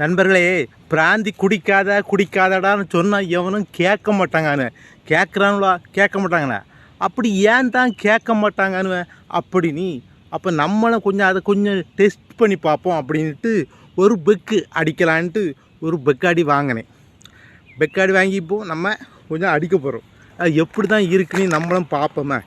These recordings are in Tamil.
நண்பர்களே, பிராந்தி குடிக்காதடான்னு சொன்னால் எவனும் கேட்க மாட்டாங்கன்னு. கேட்குறாங்களா? கேட்க மாட்டாங்கண்ணே. அப்படி ஏன் தான் கேட்க மாட்டாங்கன்னு அப்படி நீ அப்போ நம்மளும் கொஞ்சம் அதை கொஞ்சம் டெஸ்ட் பண்ணி பார்ப்போம் அப்படின்ட்டு ஒரு பெக்கு அடிக்கலான்ட்டு ஒரு பெக்காடி வாங்கினேன். பெக்காடி வாங்கி இப்போது நம்ம கொஞ்சம் அடிக்க போகிறோம். அது எப்படி தான் இருக்குன்னு நம்மளும் பார்ப்போமே.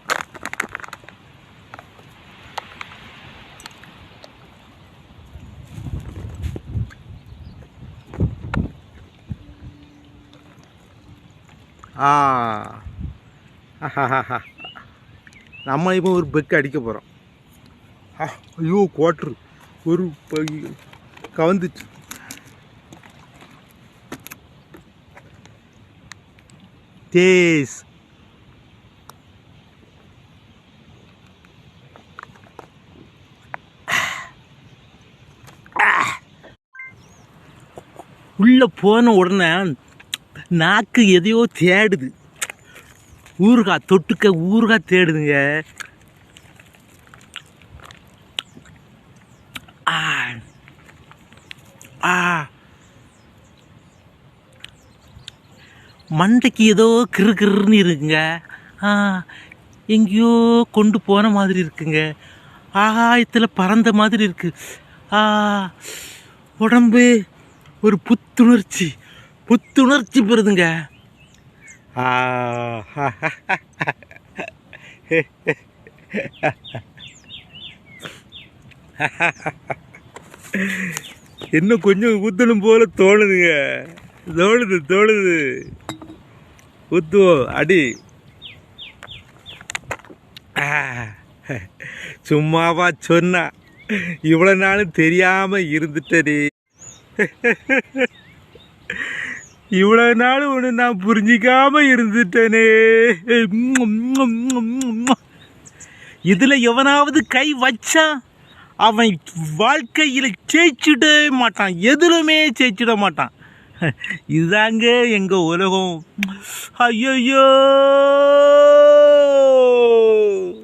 நம்ம இப்போ ஒரு பெக்கு அடிக்க போகிறோம். ஐயோ குவாட்ரு ஒரு கவந்துச்சு. டேஸ் உள்ளே போன உடனே நாக்கு எதையோ தேடுது. ஊறுகாய் தொட்டுக்க ஊறுகாய் தேடுதுங்க. மண்டைக்கு ஏதோ கிருன்னு இருக்குங்க. எங்கேயோ கொண்டு போன மாதிரி இருக்குங்க. ஆகாயத்தில் பறந்த மாதிரி இருக்கு. உடம்பு ஒரு புத்துணர்ச்சி பெறுதுங்க. இன்னும் கொஞ்சம் ஊத்தணும் போல தோணுதுங்க. தோணுது ஊத்துவோம் அடி. சும்மாவா சொன்னா? இவ்வளோ நாளும் தெரியாம இருந்துட்டே. இவ்வளோ நாள் ஒன்று நான் புரிஞ்சிக்காம இருந்துட்டேனே. இதில் எவனாவது கை வச்சான் அவன் வாழ்க்கையில் ஜெயிச்சிட மாட்டான். எதுலுமே ஜெயிச்சிட மாட்டான். இதுதாங்க எங்கள் உலகம். ஐயோ